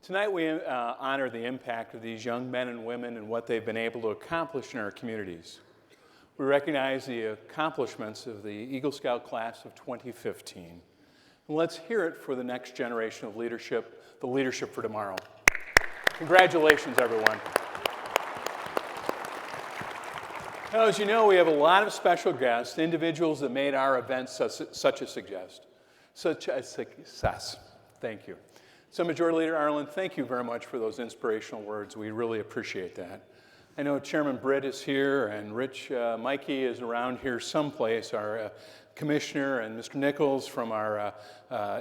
Tonight we honor the impact of these young men and women and what they've been able to accomplish in our communities. We recognize the accomplishments of the Eagle Scout class of 2015. And let's hear it for the next generation of leadership, the leadership for tomorrow. Congratulations, everyone. Now, as you know, we have a lot of special guests, individuals that made our event such a success. Thank you. So Majority Leader Arlen, thank you very much for those inspirational words. We really appreciate that. I know Chairman Britt is here, and Rich Mikey is around here someplace, our commissioner, and Mr. Nichols from our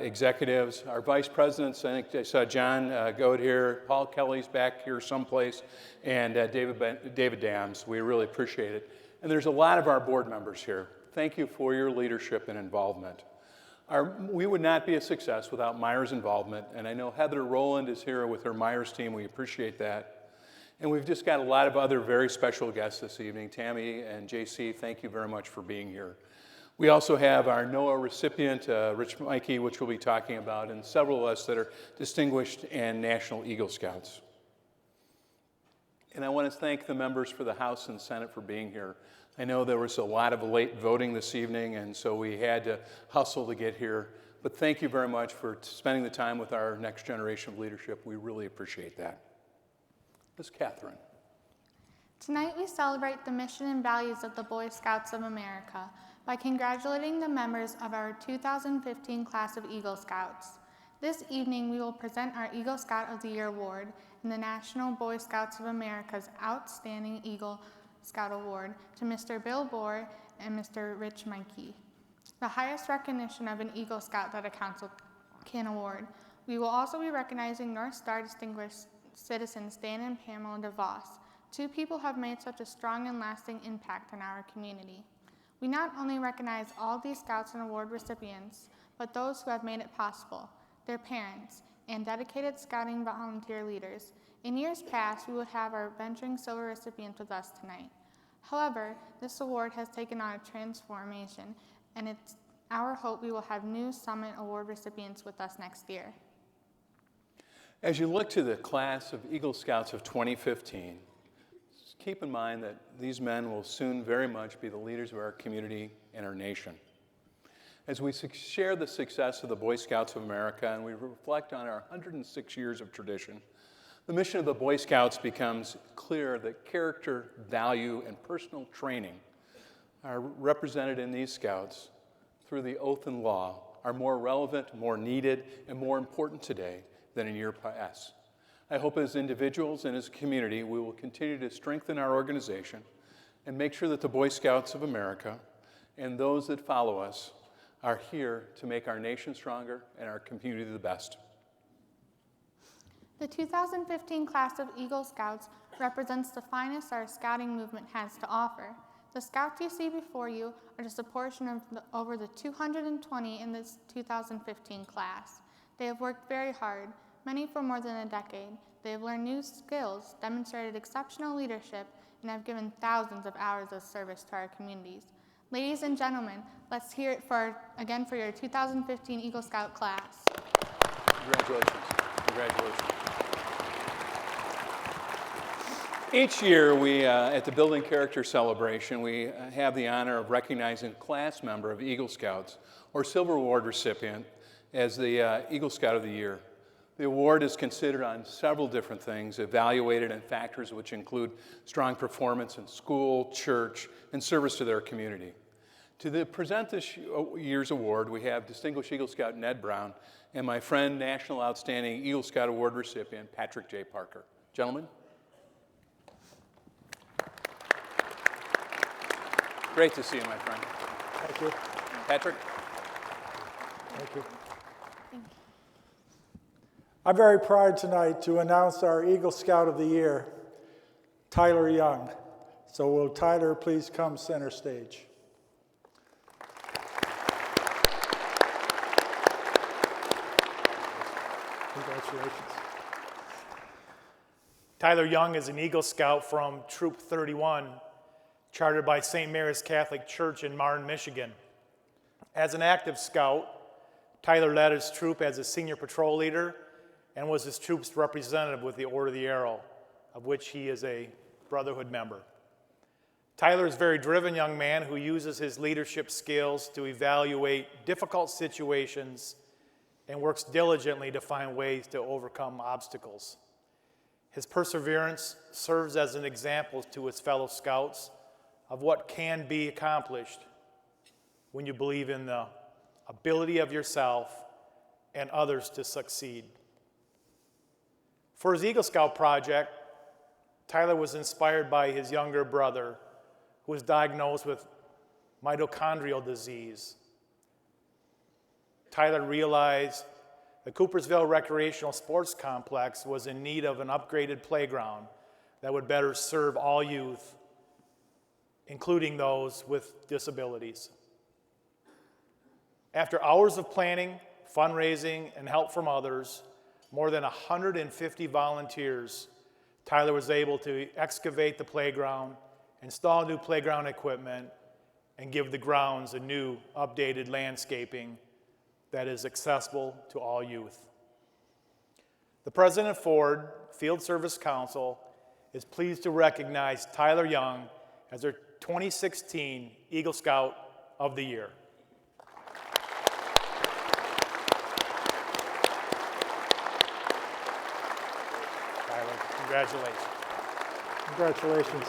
executives, our vice presidents. I think I saw John Goad here, Paul Kelly's back here someplace, and David Dams. We really appreciate it. And there's a lot of our board members here. Thank you for your leadership and involvement. We would not be a success without Myers' involvement, and I know Heather Rowland is here with her Myers team. We appreciate that. And we've just got a lot of other very special guests this evening. Tammy and JC, thank you very much for being here. We also have our NOAA recipient, Rich Mikey, which we'll be talking about, and several of us that are distinguished and National Eagle Scouts. And I want to thank the members for the House and Senate for being here. I know there was a lot of late voting this evening, and so we had to hustle to get here. But thank you very much for spending the time with our next generation of leadership. We really appreciate that. Ms. Catherine. Tonight we celebrate the mission and values of the Boy Scouts of America by congratulating the members of our 2015 class of Eagle Scouts. This evening we will present our Eagle Scout of the Year Award and the National Boy Scouts of America's Outstanding Eagle Scout Award to Mr. Bill Bohr and Mr. Rich Mikey, the highest recognition of an Eagle Scout that a council can award. We will also be recognizing North Star Distinguished Citizens Dan and Pamela DeVos. Two people have made such a strong and lasting impact in our community. We not only recognize all these Scouts and award recipients, but those who have made it possible, their parents, and dedicated scouting volunteer leaders. In years past, we would have our Venturing Silver recipients with us tonight. However, this award has taken on a transformation, and it's our hope we will have new Summit Award recipients with us next year. As you look to the class of Eagle Scouts of 2015, keep in mind that these men will soon very much be the leaders of our community and our nation. As we share the success of the Boy Scouts of America and we reflect on our 106 years of tradition, the mission of the Boy Scouts becomes clear that character, value, and personal training are represented in these Scouts through the oath and law are more relevant, more needed, and more important today than in years past. I hope as individuals and as a community, we will continue to strengthen our organization and make sure that the Boy Scouts of America and those that follow us are here to make our nation stronger and our community the best. The 2015 class of Eagle Scouts represents the finest our scouting movement has to offer. The Scouts you see before you are just a portion of over the 220 in this 2015 class. They have worked very hard, many for more than a decade. They have learned new skills, demonstrated exceptional leadership, and have given thousands of hours of service to our communities. Ladies and gentlemen, let's hear it again for your 2015 Eagle Scout class. Congratulations. Congratulations. Each year, we, at the Building Character Celebration, we have the honor of recognizing a class member of Eagle Scouts or Silver Award recipient as the Eagle Scout of the Year. The award is considered on several different things, evaluated in factors which include strong performance in school, church, and service to their community. To present this year's award, we have Distinguished Eagle Scout Ned Brown and my friend, National Outstanding Eagle Scout Award recipient, Patrick J. Parker. Gentlemen. Great to see you, my friend. Thank you. Patrick? Thank you. I'm very proud tonight to announce our Eagle Scout of the Year, Tyler Young. So will Tyler please come center stage? Congratulations. Tyler Young is an Eagle Scout from Troop 31, chartered by St. Mary's Catholic Church in Martin, Michigan. As an active scout, Tyler led his troop as a senior patrol leader and was his troop's representative with the Order of the Arrow, of which he is a Brotherhood member. Tyler is a very driven young man who uses his leadership skills to evaluate difficult situations and works diligently to find ways to overcome obstacles. His perseverance serves as an example to his fellow scouts of what can be accomplished when you believe in the ability of yourself and others to succeed. For his Eagle Scout project, Tyler was inspired by his younger brother, who was diagnosed with mitochondrial disease. Tyler realized the Coopersville Recreational Sports Complex was in need of an upgraded playground that would better serve all youth, including those with disabilities. After hours of planning, fundraising, and help from others, more than 150 volunteers, Tyler was able to excavate the playground, install new playground equipment, and give the grounds a new, updated landscaping that is accessible to all youth. The President Ford Field Service Council is pleased to recognize Tyler Young as their 2016 Eagle Scout of the Year. Tyler, congratulations. Congratulations.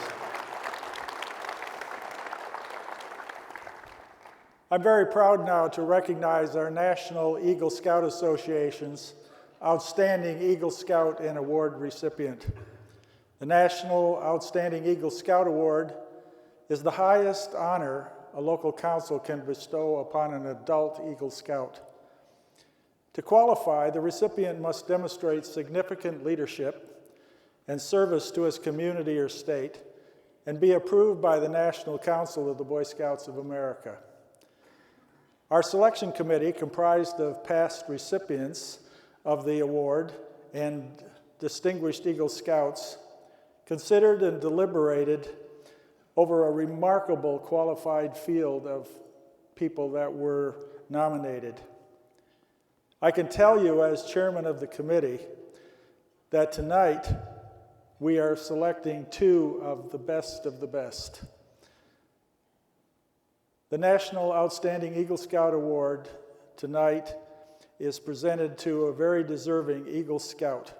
I'm very proud now to recognize our National Eagle Scout Association's Outstanding Eagle Scout and Award recipient. The National Outstanding Eagle Scout Award is the highest honor a local council can bestow upon an adult Eagle Scout. To qualify, the recipient must demonstrate significant leadership and service to his community or state and be approved by the National Council of the Boy Scouts of America. Our selection committee, comprised of past recipients of the award and distinguished Eagle Scouts, considered and deliberated over a remarkable qualified field of people that were nominated. I can tell you as chairman of the committee that tonight we are selecting two of the best of the best. The National Outstanding Eagle Scout Award tonight is presented to a very deserving Eagle Scout.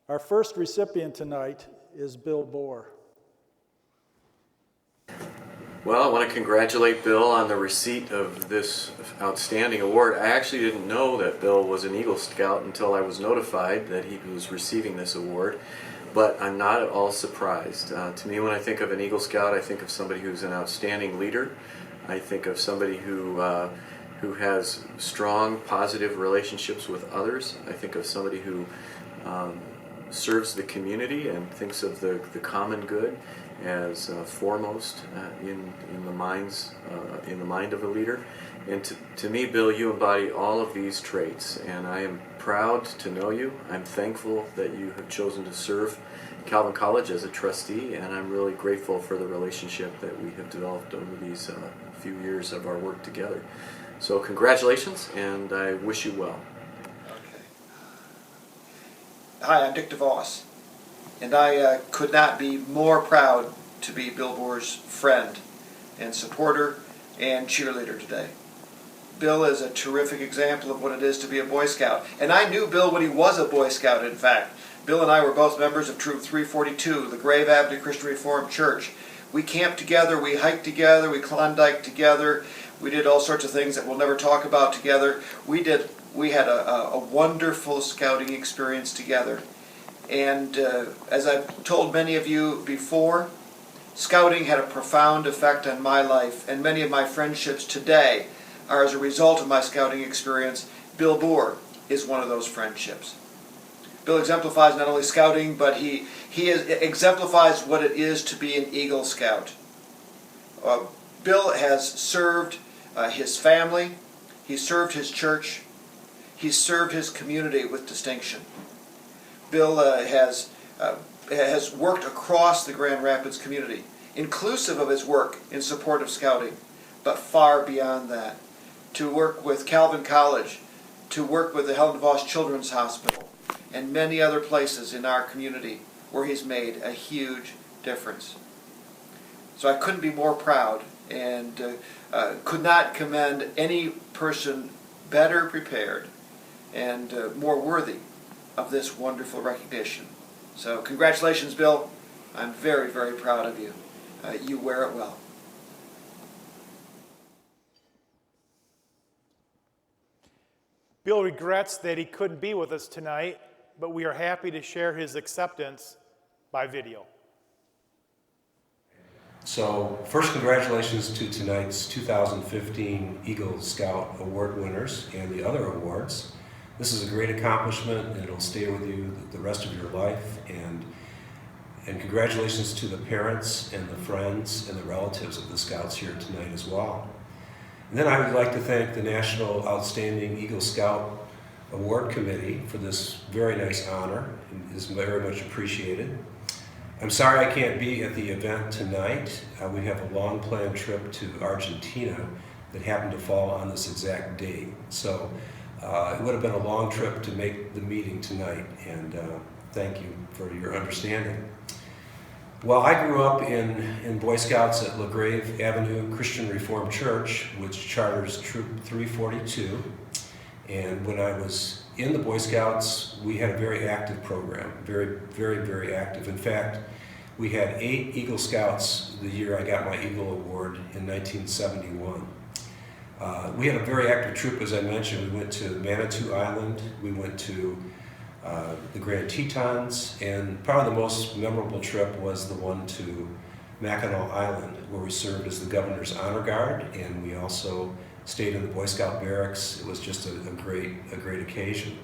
Our first recipient tonight is Bill Bohr. Well, I want to congratulate Bill on the receipt of this outstanding award. I actually didn't know that Bill was an Eagle Scout until I was notified that he was receiving this award, but I'm not at all surprised. To me, when I think of an Eagle Scout, I think of somebody who's an outstanding leader. I think of somebody who has strong, positive relationships with others. I think of somebody who serves the community and thinks of the common good as foremost in the mind of a leader. And to me, Bill, you embody all of these traits, and I am proud to know you. I'm thankful that you have chosen to serve Calvin College as a trustee, and I'm really grateful for the relationship that we have developed over these few years of our work together. So congratulations, and I wish you well. Okay. Hi, I'm Dick DeVos, and I could not be more proud to be Bill Bohr's friend and supporter and cheerleader today. Bill is a terrific example of what it is to be a Boy Scout, and I knew Bill when he was a Boy Scout, in fact. Bill and I were both members of Troop 342, the Grave Avenue Christian Reformed Church. We camped together, we hiked together, we Klondike together, we did all sorts of things that we'll never talk about together. We had a wonderful scouting experience together. And as I've told many of you before, scouting had a profound effect on my life, and many of my friendships today are as a result of my scouting experience. Bill Bohr is one of those friendships. Bill exemplifies not only scouting, but he exemplifies what it is to be an Eagle Scout. Bill has served his family, he served his church, he served his community with distinction. Bill has worked across the Grand Rapids community, inclusive of his work in support of scouting, but far beyond that, to work with Calvin College, to work with the Helen DeVos Children's Hospital, and many other places in our community where he's made a huge difference. So I couldn't be more proud and could not commend any person better prepared and more worthy of this wonderful recognition. So congratulations, Bill. I'm very, very proud of you. You wear it well. Bill regrets that he couldn't be with us tonight, but we are happy to share his acceptance by video. So, first, congratulations to tonight's 2015 Eagle Scout Award winners and the other awards. This is a great accomplishment, and it'll stay with you the rest of your life. And congratulations to the parents and the friends and the relatives of the Scouts here tonight as well. And then I would like to thank the National Outstanding Eagle Scout Award Committee for this very nice honor. It is very much appreciated. I'm sorry I can't be at the event tonight. We have a long planned trip to Argentina that happened to fall on this exact date. So it would have been a long trip to make the meeting tonight, and thank you for your understanding. Well, I grew up in Boy Scouts at LaGrave Avenue Christian Reformed Church, which charters Troop 342. And when I was in the Boy Scouts, we had a very active program, very, very, very active. In fact, we had 8 Eagle Scouts the year I got my Eagle Award in 1971. We had a very active troop, as I mentioned. We went to Manitou Island, we went to the Grand Tetons, and probably the most memorable trip was the one to Mackinac Island, where we served as the Governor's Honor Guard, and we also stayed in the Boy Scout barracks. It was just a great occasion.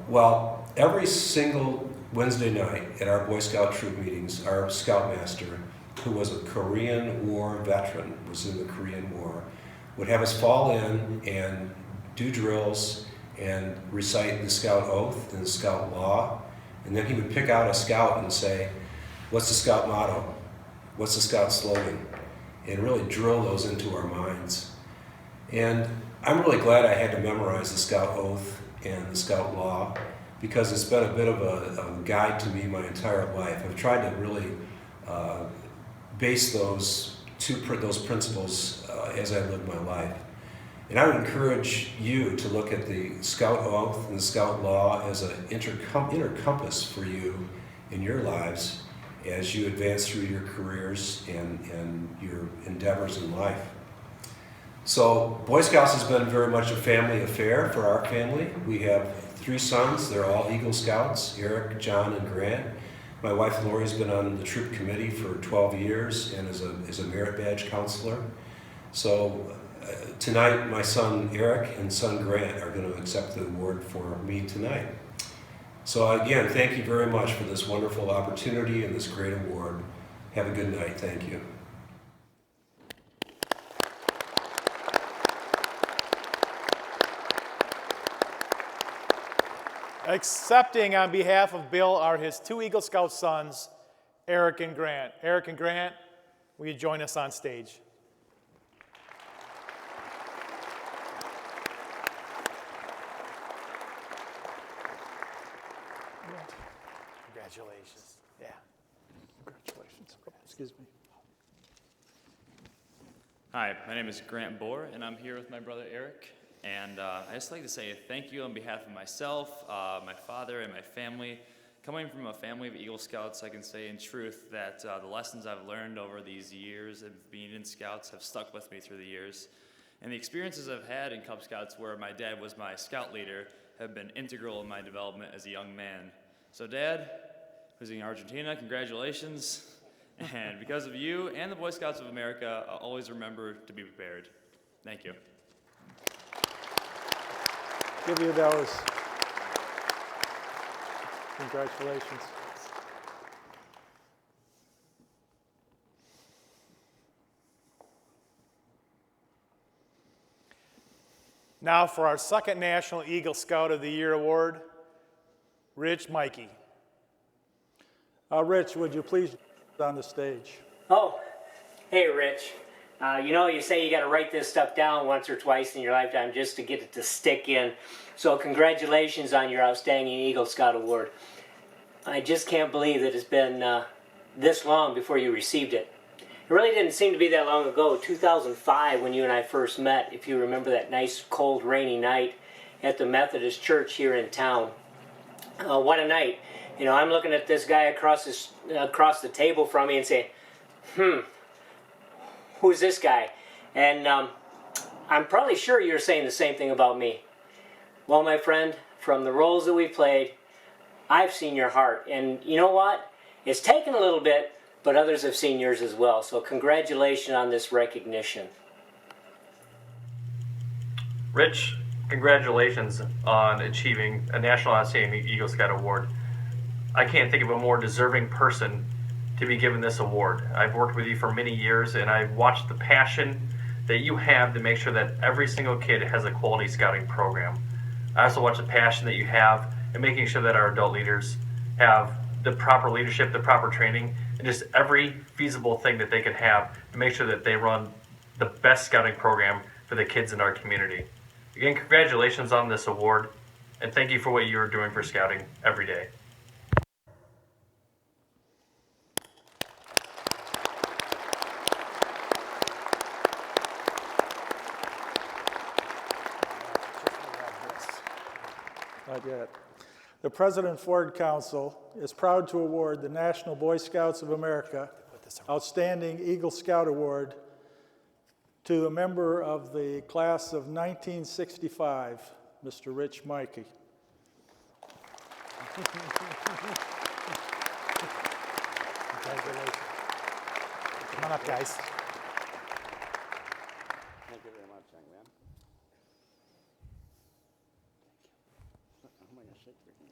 Well, every single Wednesday night at our Boy Scout troop meetings, our Scoutmaster, who was a Korean War veteran, was in the Korean War, would have us fall in and do drills and recite the Scout Oath and the Scout Law, and then he would pick out a Scout and say, "What's the Scout motto? What's the Scout slogan?" And really drill those into our minds. And I'm really glad I had to memorize the Scout Oath and the Scout Law, because it's been a bit of a guide to me my entire life. I've tried to really base those principles as I live my life. And I would encourage you to look at the Scout Oath and the Scout Law as an inner compass for you in your lives as you advance through your careers and your endeavors in life. So Boy Scouts has been very much a family affair for our family. We have 3 sons. They're all Eagle Scouts, Eric, John, and Grant. My wife Lori's been on the troop committee for 12 years and is a merit badge counselor. So tonight, my son Eric and son Grant are going to accept the award for me tonight. So again, thank you very much for this wonderful opportunity and this great award. Have a good night. Thank you. Accepting on behalf of Bill are his 2 Eagle Scout sons, Eric and Grant. Eric and Grant, will you join us on stage? Congratulations. Yeah. Congratulations. Excuse me. Hi, my name is Grant Bohr, and I'm here with my brother Eric. And I just like to say thank you on behalf of myself, my father, and my family. Coming from a family of Eagle Scouts, I can say in truth that the lessons I've learned over these years of being in Scouts have stuck with me through the years. And the experiences I've had in Cub Scouts where my dad was my scout leader have been integral in my development as a young man. So Dad, who's in Argentina, congratulations. And because of you and the Boy Scouts of America, I'll always remember to be prepared. Thank you. Give you those. Congratulations. Now for our second National Eagle Scout of the Year award, Rich Mikey. Rich, would you please on the stage? Oh, hey, Rich. You say you got to write this stuff down once or twice in your lifetime just to get it to stick in. So congratulations on your Outstanding Eagle Scout Award. I just can't believe that it's been this long before you received it. It really didn't seem to be that long ago, 2005, when you and I first met, if you remember that nice, cold, rainy night at the Methodist Church here in town. What a night. I'm looking at this guy across the table from me and saying, who's this guy? And I'm probably sure you're saying the same thing about me. Well, my friend, from the roles that we played, I've seen your heart. And you know what? It's taken a little bit, but others have seen yours as well. So congratulations on this recognition. Rich, congratulations on achieving a National Outstanding Eagle Scout Award. I can't think of a more deserving person to be given this award. I've worked with you for many years, and I've watched the passion that you have to make sure that every single kid has a quality scouting program. I also watch the passion that you have in making sure that our adult leaders have the proper leadership, the proper training, and just every feasible thing that they can have to make sure that they run the best scouting program for the kids in our community. Again, congratulations on this award, and thank you for what you're doing for scouting every day. Not yet. The President Ford Council is proud to award the National Boy Scouts of America Outstanding Eagle Scout Award to a member of the class of 1965, Mr. Rich Mikey. Congratulations. Come on up, guys. Thank you very much, young man. I'm going to shake your hand.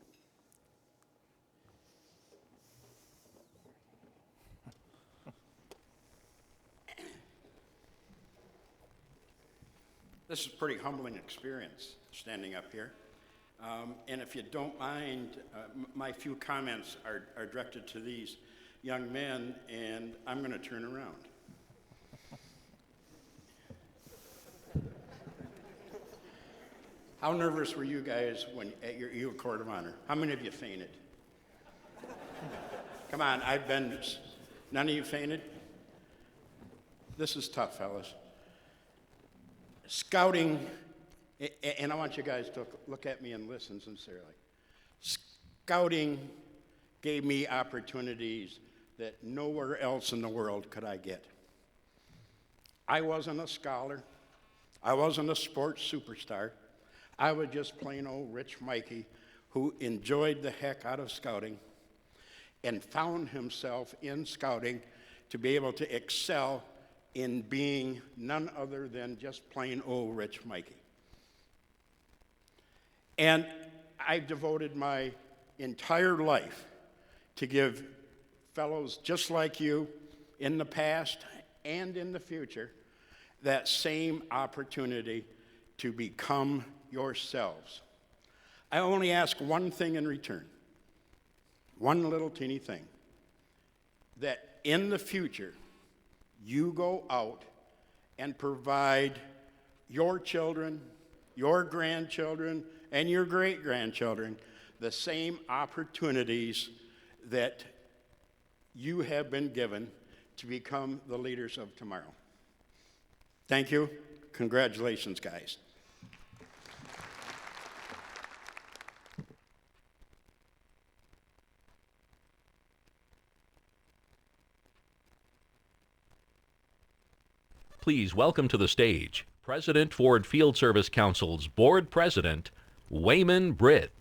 This is a pretty humbling experience, standing up here. And if you don't mind, my few comments are directed to these young men, and I'm going to turn around. How nervous were you guys when at your Eagle Court of Honor? How many of you fainted? Come on, none of you fainted? This is tough, fellas. Scouting, and I want you guys to look at me and listen sincerely. Scouting gave me opportunities that nowhere else in the world could I get. I wasn't a scholar. I wasn't a sports superstar. I was just plain old Rich Mikey who enjoyed the heck out of scouting and found himself in scouting to be able to excel in being none other than just plain old Rich Mikey. And I've devoted my entire life to give fellows just like you in the past and in the future that same opportunity to become yourselves. I only ask one thing in return, one little teeny thing, that in the future you go out and provide your children, your grandchildren, and your great-grandchildren the same opportunities that you have been given to become the leaders of tomorrow. Thank you. Congratulations, guys. Please welcome to the stage President Ford Field Service Council's Board President, Wayman Britt.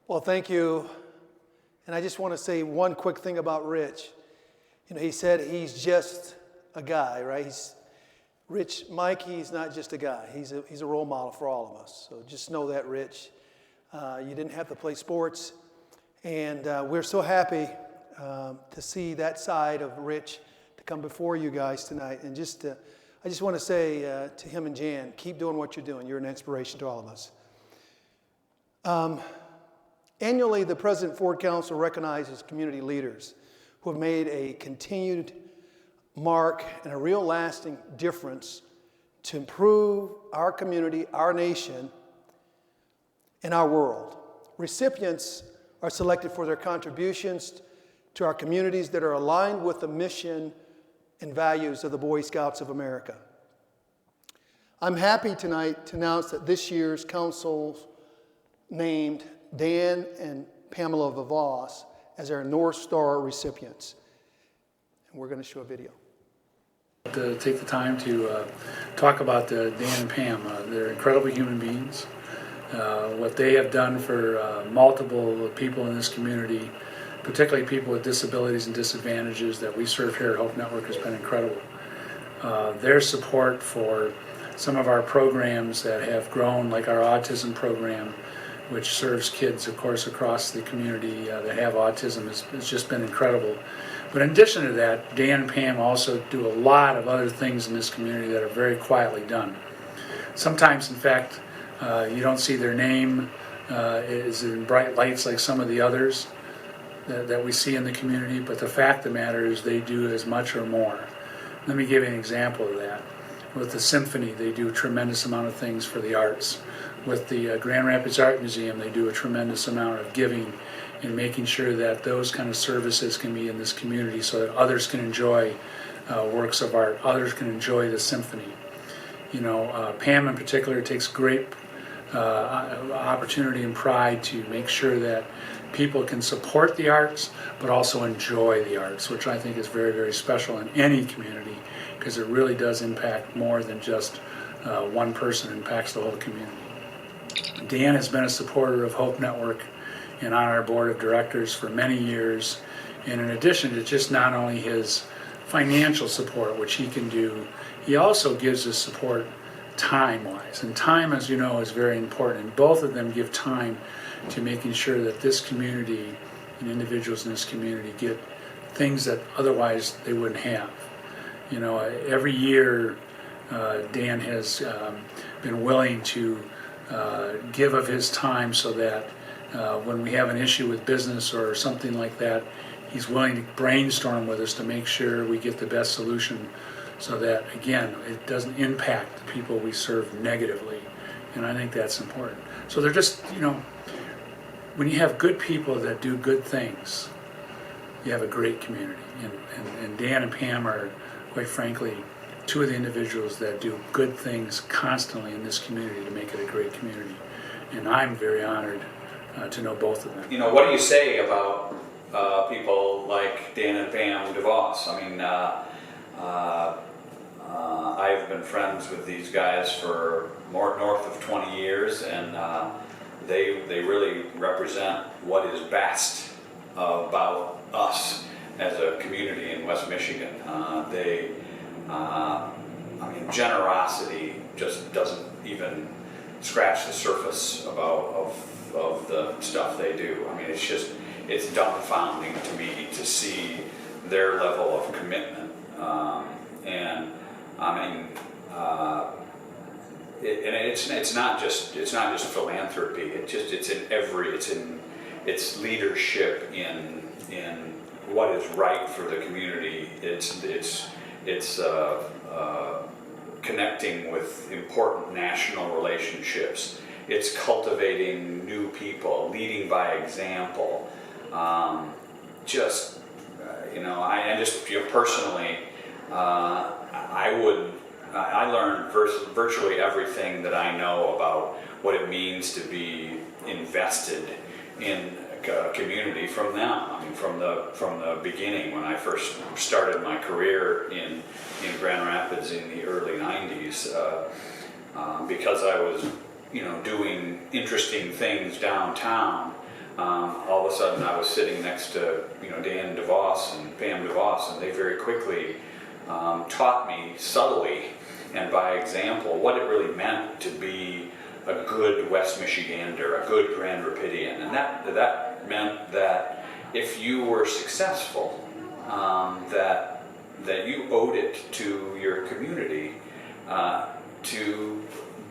Well, thank you. And I just want to say one quick thing about Rich. He said he's just a guy, right? Rich Mikey, he's not just a guy. He's a role model for all of us. So just know that, Rich. You didn't have to play sports. And we're so happy to see that side of Rich to come before you guys tonight. And I just want to say to him and Jan, keep doing what you're doing. You're an inspiration to all of us. Annually, the President Ford Council recognizes community leaders who have made a continued mark and a real lasting difference to improve our community, our nation, and our world. Recipients are selected for their contributions to our communities that are aligned with the mission and values of the Boy Scouts of America. I'm happy tonight to announce that this year's council named Dan and Pamela VeVos as our North Star recipients. And we're going to show a video. To take the time to talk about Dan and Pam. They're incredible human beings. What they have done for multiple people in this community, particularly people with disabilities and disadvantages that we serve here at Hope Network, has been incredible. Their support for some of our programs that have grown, like our autism program, which serves kids, of course, across the community that have autism, has just been incredible. But in addition to that, Dan and Pam also do a lot of other things in this community that are very quietly done. Sometimes, in fact, you don't see their name is in bright lights like some of the others that we see in the community, but the fact of the matter is they do as much or more. Let me give you an example of that. With the Symphony, they do a tremendous amount of things for the arts. With the Grand Rapids Art Museum, they do a tremendous amount of giving and making sure that those kind of services can be in this community so that others can enjoy works of art, others can enjoy the Symphony. You know, Pam in particular takes great opportunity and pride to make sure that people can support the arts but also enjoy the arts, which I think is very, very special in any community, because it really does impact more than just one person. It impacts the whole community. Dan has been a supporter of Hope Network and on our board of directors for many years, and in addition to just not only his financial support, which he can do, he also gives us support time-wise, and time, as you know, is very important. Both of them give time to making sure that this community and individuals in this community get things that otherwise they wouldn't have. You know, every year Dan has been willing to give of his time so that when we have an issue with business or something like that, he's willing to brainstorm with us to make sure we get the best solution so that, again, it doesn't impact the people we serve negatively. And I think that's important. So they're just, you know, when you have good people that do good things, you have a great community. And Dan and Pam are, quite frankly, two of the individuals that do good things constantly in this community to make it a great community. And I'm very honored to know both of them. You know, what do you say about people like Dan and Pam DeVos? I mean, I've been friends with these guys for north of 20 years, and they really represent what is best about us as a community in West Michigan. I mean, generosity just doesn't even scratch the surface of the stuff they do. I mean, it's dumbfounding to me to see their level of commitment. And I mean, it's not just philanthropy. It's leadership in what is right for the community. It's connecting with important national relationships. It's cultivating new people, leading by example. Personally, I learned virtually everything that I know about what it means to be invested in a community from them. I mean, from the beginning, when I first started my career in Grand Rapids in the early 90s, because I was, doing interesting things downtown. All of a sudden, I was sitting next to Dan DeVos and Pam DeVos, and they very quickly taught me subtly and by example what it really meant to be a good West Michigander, a good Grand Rapidian, and that meant that if you were successful, that you owed it to your community to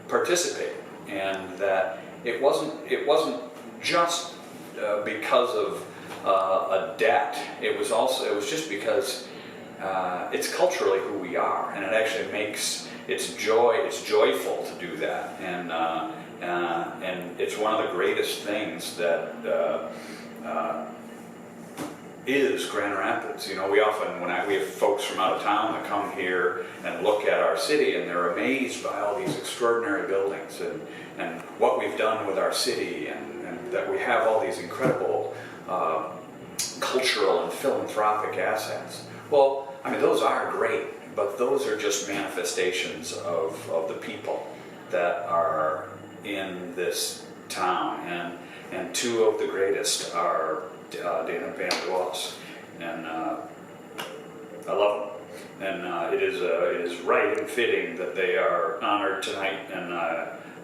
participate, and that it wasn't just because of a debt. It was just because it's culturally who we are, and it actually makes it's joyful to do that, and it's one of the greatest things that is Grand Rapids. You know, we often, we have folks from out of town that come here and look at our city, and they're amazed by all these extraordinary buildings and what we've done with our city, and that we have all these incredible cultural and philanthropic assets. Well, I mean, those are great, but those are just manifestations of the people that are in this town, and two of the greatest are Dana and Pam DeVos, and I love them, and it is right and fitting that they are honored tonight, and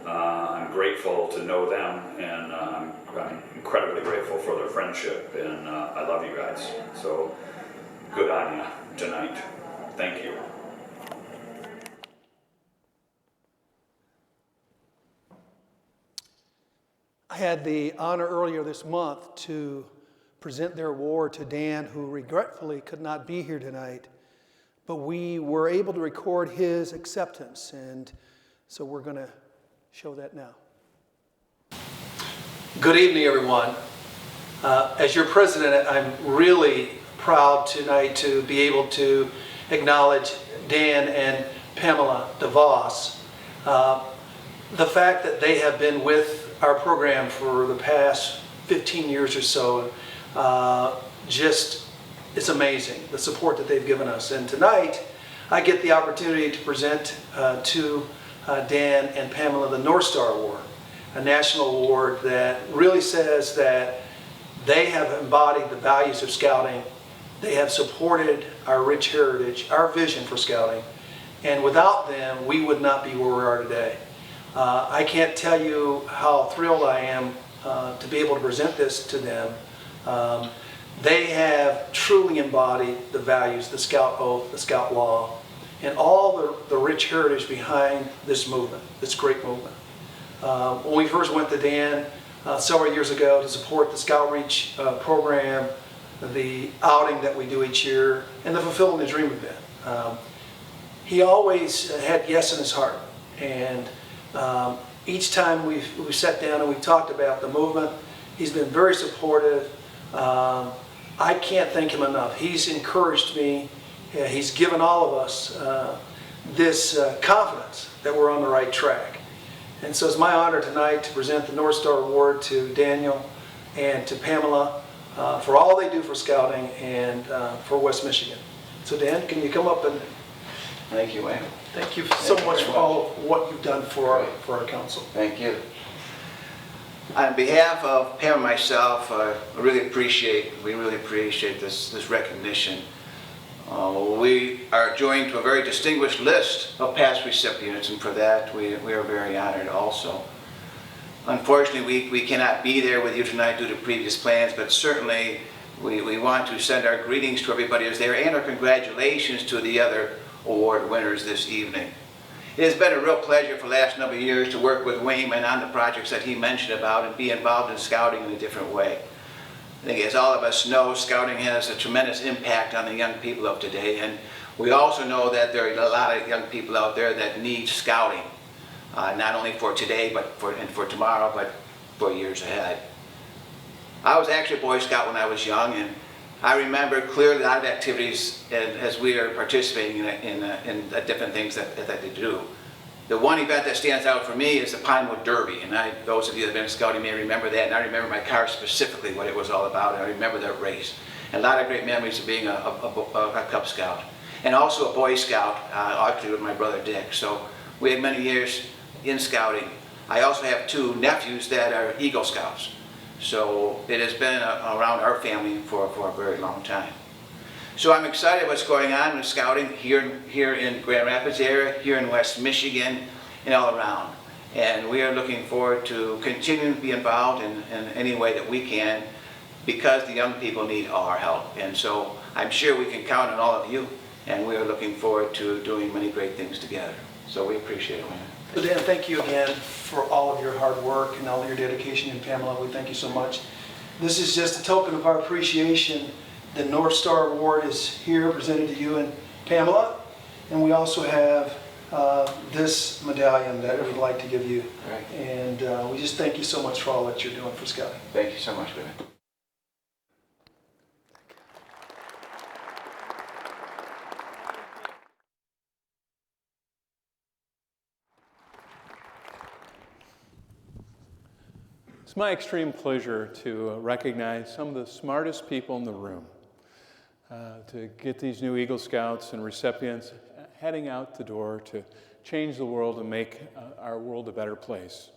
I'm grateful to know them, and I'm incredibly grateful for their friendship, and I love you guys. So good on you tonight. Thank you. I had the honor earlier this month to present their award to Dan, who regretfully could not be here tonight, but we were able to record his acceptance, and so we're going to show that now. Good evening, everyone. As your president, I'm really proud tonight to be able to acknowledge Dan and Pamela DeVos. The fact that they have been with our program for the past 15 years or so, just, it's amazing, the support that they've given us. And tonight, I get the opportunity to present to Dan and Pamela the North Star Award, a national award that really says that they have embodied the values of Scouting. They have supported our rich heritage, our vision for Scouting, and without them, we would not be where we are today. I can't tell you how thrilled I am to be able to present this to them. They have truly embodied the values, the Scout Oath, the Scout Law, and all the rich heritage behind this movement, this great movement. When we first went to Dan several years ago to support the Scout Reach program, the outing that we do each year, and the Fulfilling the Dream event, he always had yes in his heart. And each time we've sat down and we've talked about the movement, he's been very supportive. I can't thank him enough. He's encouraged me. He's given all of us this confidence that we're on the right track. And so it's my honor tonight to present the North Star Award to Daniel and to Pamela for all they do for Scouting and for West Michigan. So Dan, can you come up and... Thank you, Wayne. Thank you so much for all of what you've done for our council. Thank you. On behalf of Pam and myself, we really appreciate this recognition. We are joined to a very distinguished list of past recipients, and for that we are very honored also. Unfortunately, we cannot be there with you tonight due to previous plans, but certainly we want to send our greetings to everybody who's there and our congratulations to the other award winners this evening. It has been a real pleasure for the last number of years to work with Wayman on the projects that he mentioned about and be involved in Scouting in a different way. I think as all of us know, Scouting has a tremendous impact on the young people of today, and we also know that there are a lot of young people out there that need Scouting, not only for today and for tomorrow, but for years ahead. I was actually a Boy Scout when I was young, and I remember clearly a lot of activities as we are participating in different things that they do. The one event that stands out for me is the Pinewood Derby, and those of you that have been in Scouting may remember that, and I remember my car specifically, what it was all about, and I remember that race. And a lot of great memories of being a Cub Scout, and also a Boy Scout, actually with my brother Dick. So we had many years in Scouting. I also have two nephews that are Eagle Scouts. So it has been around our family for a very long time. So I'm excited what's going on with Scouting here in Grand Rapids area, here in West Michigan, and all around. And we are looking forward to continuing to be involved in any way that we can, because the young people need our help. And so I'm sure we can count on all of you, and we are looking forward to doing many great things together. So we appreciate it, Wayne. So Dan, thank you again for all of your hard work and all your dedication. And Pamela, we thank you so much. This is just a token of our appreciation. The North Star Award is here, presented to you and Pamela. And we also have this medallion that we would like to give you. Right. And we just thank you so much for all that you're doing for Scouting. Thank you so much, Billy. It's my extreme pleasure to recognize some of the smartest people in the room, to get these new Eagle Scouts and recipients heading out the door to change the world and make our world a better place.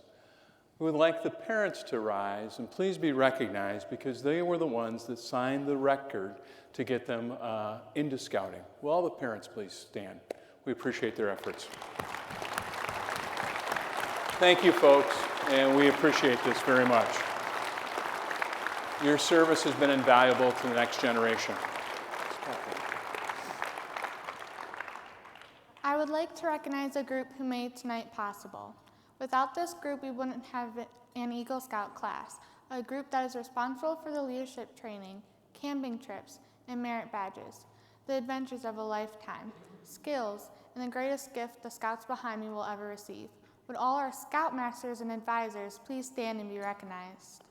We would like the parents to rise and please be recognized because they were the ones that signed the record to get them into Scouting. Will all the parents please stand? We appreciate their efforts. Thank you, folks, and we appreciate this very much. Your service has been invaluable to the next generation. I would like to recognize a group who made tonight possible. Without this group, we wouldn't have an Eagle Scout class, a group that is responsible for the leadership training, camping trips, and merit badges, the adventures of a lifetime, skills, and the greatest gift the Scouts behind me will ever receive. Would all our Scoutmasters and advisors please stand and be recognized?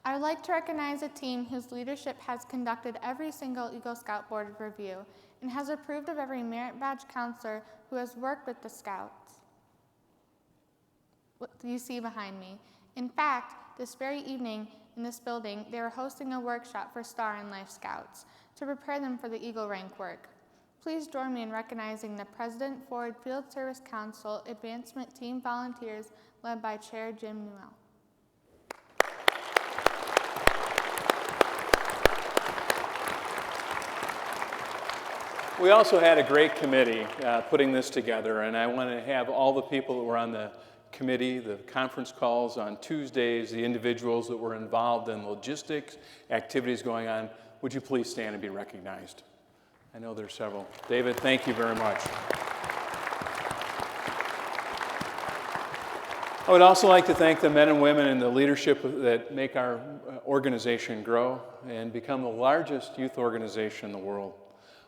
I would like to recognize a team whose leadership has conducted every single Eagle Scout Board review and has approved of every merit badge counselor who has worked with the Scouts. What you see behind me. In fact, this very evening in this building, they are hosting a workshop for Star and Life Scouts to prepare them for the Eagle Rank work. Please join me in recognizing the President Ford Field Service Council Advancement Team Volunteers led by Chair Jim Newell. We also had a great committee putting this together, and I want to have all the people that were on the committee, the conference calls on Tuesdays, the individuals that were involved in logistics, activities going on. Would you please stand and be recognized? I know there's several. David, thank you very much. I would also like to thank the men and women in the leadership that make our organization grow and become the largest youth organization in the world.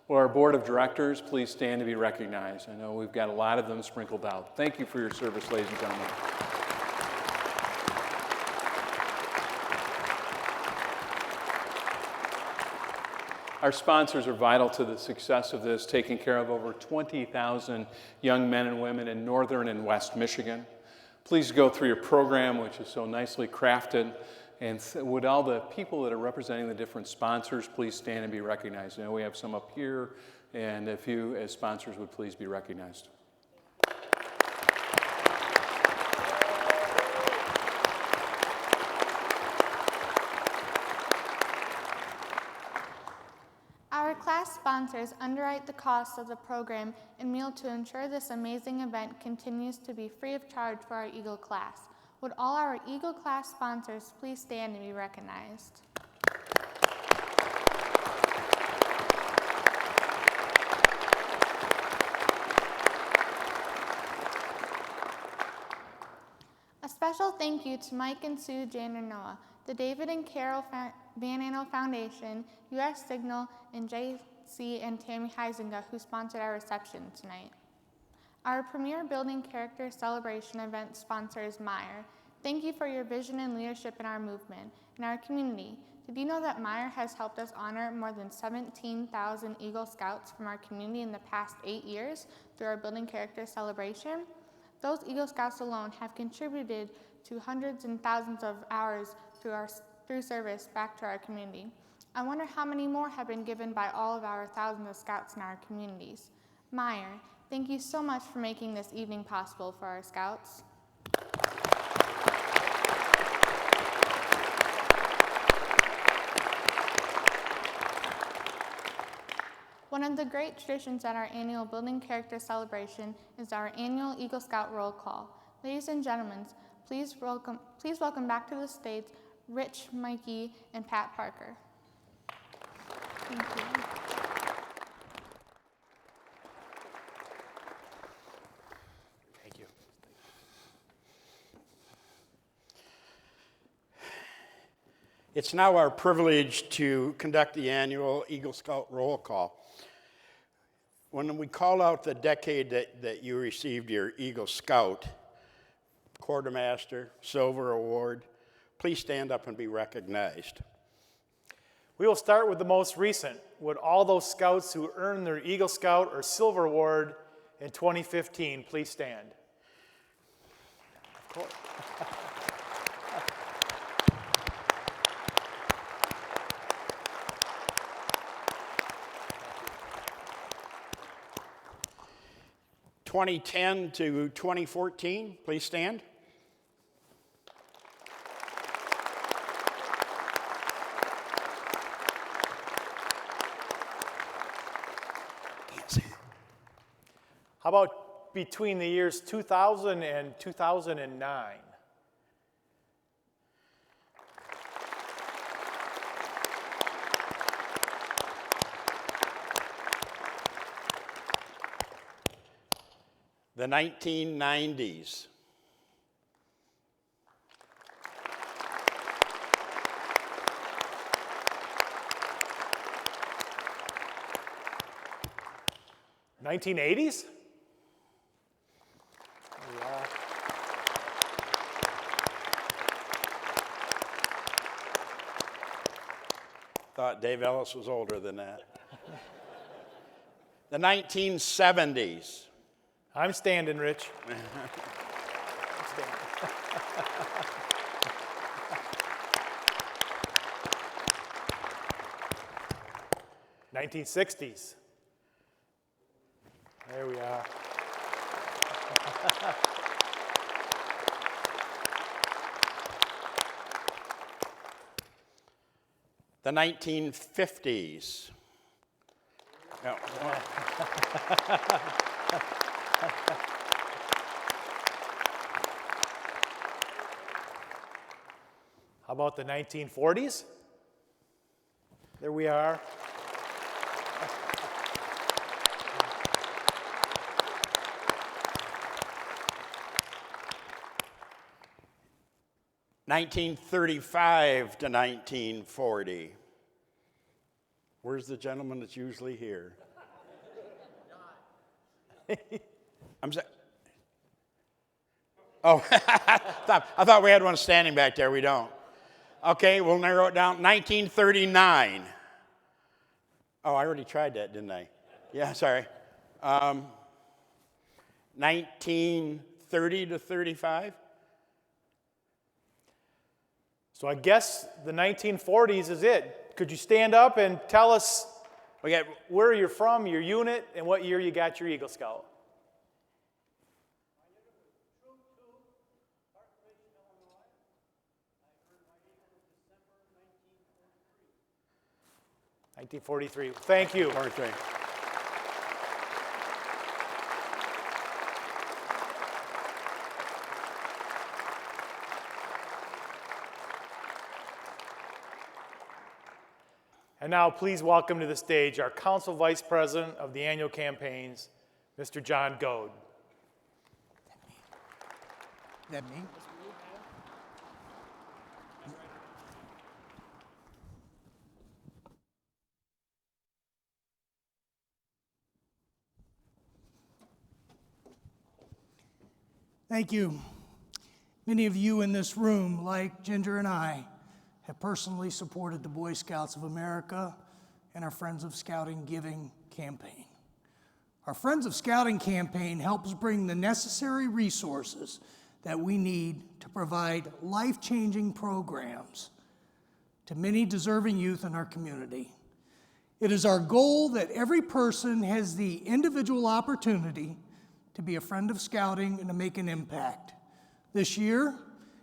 Will our board of directors please stand to be recognized? I know we've got a lot of them sprinkled out. Thank you for your service, ladies and gentlemen. Our sponsors are vital to the success of this, taking care of over 20,000 young men and women in northern and west Michigan. Please go through your program, which is so nicely crafted. And would all the people that are representing the different sponsors please stand and be recognized? I know we have some up here, and if you as sponsors would please be recognized. Our class sponsors underwrite the costs of the program and meal to ensure this amazing event continues to be free of charge for our Eagle class. Would all our Eagle class sponsors please stand and be recognized? A special thank you to Mike and Sue Janner-Noah, the David and Carol Van Annel Foundation, U.S. Signal, and J.C. and Tammy Heisinga, who sponsored our reception tonight. Our premier building character celebration event sponsor is Meyer. Thank you for your vision and leadership in our movement and our community. Did you know that Meyer has helped us honor more than 17,000 Eagle Scouts from our community in the past 8 years through our building character celebration? Those Eagle Scouts alone have contributed to hundreds and thousands of hours through service back to our community. I wonder how many more have been given by all of our thousands of Scouts in our communities. Meyer, thank you so much for making this evening possible for our Scouts. One of the great traditions at our annual Building Character Celebration is our annual Eagle Scout roll call. Ladies and gentlemen, Please welcome back to the stage Rich, Mikey, and Pat Parker. Thank you. Thank you. It's now our privilege to conduct the annual Eagle Scout roll call. When we call out the decade that you received your Eagle Scout, Quartermaster, Silver Award, please stand up and be recognized. We will start with the most recent. Would all those scouts who earned their Eagle Scout or Silver Award in 2015 please stand? Of course. (2010 to 2014), please stand. How about between the years 2000 and 2009? The 1990s. (1980s? Thought Dave Ellis was older than that. The 1970s. I'm standing, Rich. 1960s. There we are. The 1950s. No. How about the 1940s? There we are. (1935 to 1940). Where's the gentleman that's usually here? I'm sorry. Oh, I thought we had one standing back there. We don't. Okay, we'll narrow it down. 1939. Oh, I already tried that, didn't I? Yeah, sorry. 1930 to 35. So I guess the 1940s is it. Could you stand up and tell us where you're from, your unit, and what year you got your Eagle Scout? (1943). Thank you. 43. And now please welcome to the stage our Council Vice President of the annual campaigns, Mr. John Goad. That me? Thank you. Many of you in this room, like Ginger and I, have personally supported the Boy Scouts of America and our Friends of Scouting Giving campaign. Our Friends of Scouting campaign helps bring the necessary resources that we need to provide life-changing programs to many deserving youth in our community. It is our goal that every person has the individual opportunity to be a friend of scouting and to make an impact. This year,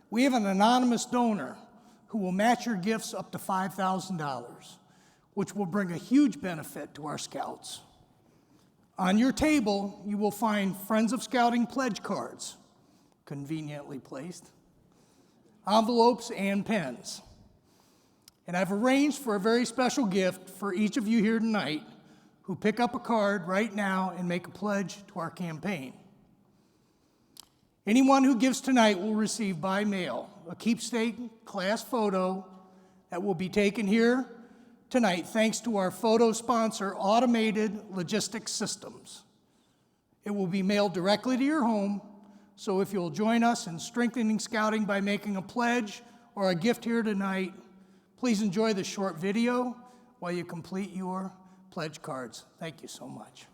we have an anonymous donor who will match your gifts up to $5,000, which will bring a huge benefit to our scouts. On your table, you will find Friends of Scouting pledge cards, conveniently placed, envelopes, and pens. And I've arranged for a very special gift for each of you here tonight who pick up a card right now and make a pledge to our campaign. Anyone who gives tonight will receive by mail a keepsake class photo that will be taken here tonight thanks to our photo sponsor, Automated Logistics Systems. It will be mailed directly to your home, so if you'll join us in strengthening Scouting by making a pledge or a gift here tonight, please enjoy the short video while you complete your pledge cards. Thank you so much.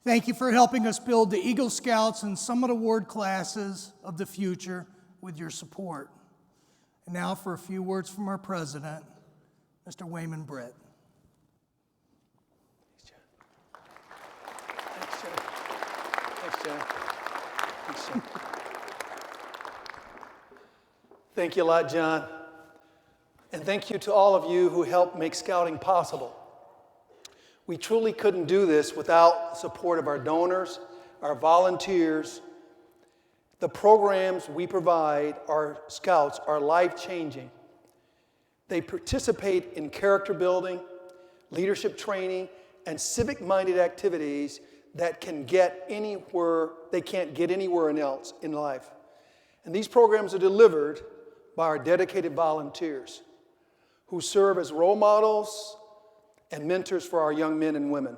Thank you for helping us build the Eagle Scouts and Summit Award classes of the future with your support. And now for a few words from our president, Mr. Wayman Britt. Thanks, John. Thanks, John. Thanks, John. Thank you a lot, John. And thank you to all of you who helped make Scouting possible. We truly couldn't do this without the support of our donors, our volunteers. The programs we provide our Scouts are life-changing. They participate in character building, leadership training, and civic-minded activities that they can't get anywhere else in life. And these programs are delivered by our dedicated volunteers who serve as role models and mentors for our young men and women.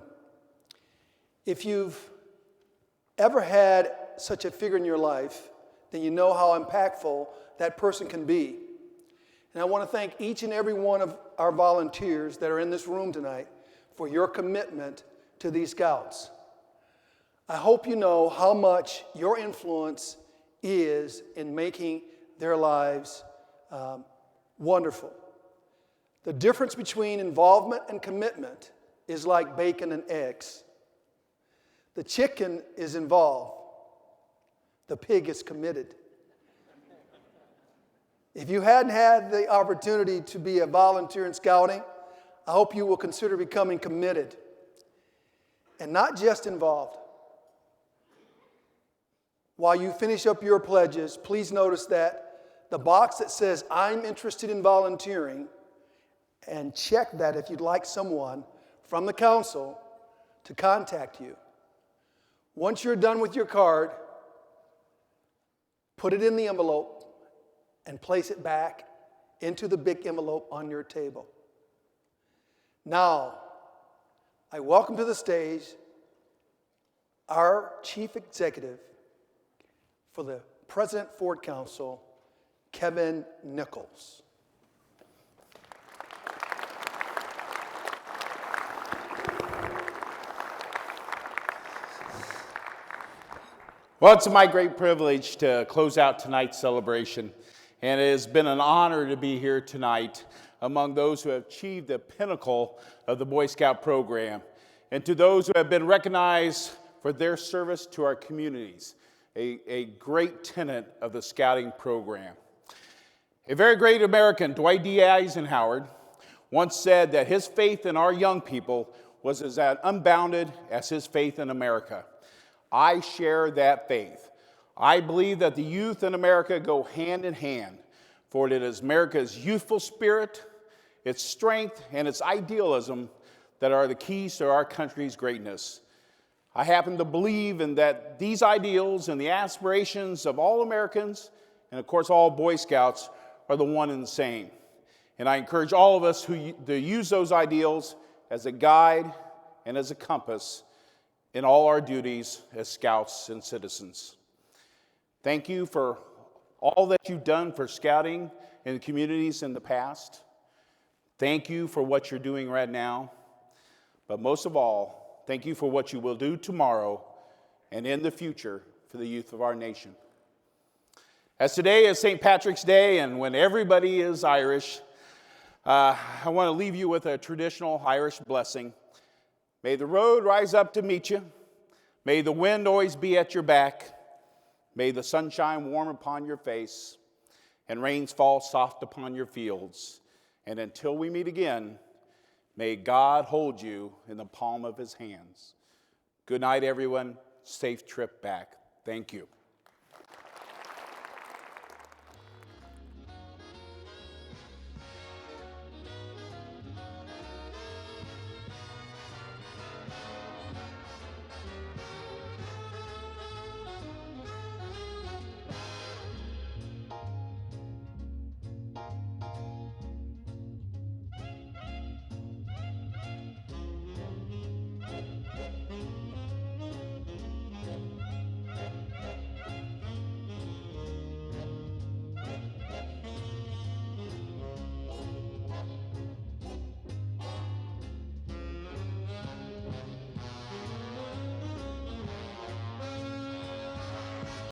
If you've ever had such a figure in your life, then you know how impactful that person can be. And I want to thank each and every one of our volunteers that are in this room tonight for your commitment to these Scouts. I hope you know how much your influence is in making their lives wonderful. The difference between involvement and commitment is like bacon and eggs. The chicken is involved. The pig is committed. If you hadn't had the opportunity to be a volunteer in scouting, I hope you will consider becoming committed and not just involved. While you finish up your pledges, please notice that the box that says, I'm interested in volunteering, and check that if you'd like someone from the council to contact you. Once you're done with your card, put it in the envelope and place it back into the big envelope on your table. Now, I welcome to the stage our Chief Executive for the President Ford Council, Kevin Nichols. Well, it's my great privilege to close out tonight's celebration, and it has been an honor to be here tonight among those who have achieved the pinnacle of the Boy Scout program, and to those who have been recognized for their service to our communities, a great tenet of the scouting program. A very great American, Dwight D. Eisenhower, once said that his faith in our young people was as unbounded as his faith in America. I share that faith. I believe that the youth in America go hand in hand, for it is America's youthful spirit, its strength, and its idealism that are the keys to our country's greatness. I happen to believe in that these ideals and the aspirations of all Americans, and of course all Boy Scouts, are the one and the same. And I encourage all of us to use those ideals as a guide and as a compass in all our duties as scouts and citizens. Thank you for all that you've done for scouting in the communities in the past. Thank you for what you're doing right now. But most of all, thank you for what you will do tomorrow and in the future for the youth of our nation. As today is St. Patrick's Day, and when everybody is Irish, I want to leave you with a traditional Irish blessing. May the road rise up to meet you. May the wind always be at your back. May the sunshine warm upon your face and rains fall soft upon your fields. And until we meet again, may God hold you in the palm of his hands. Good night, everyone. Safe trip back. Thank you.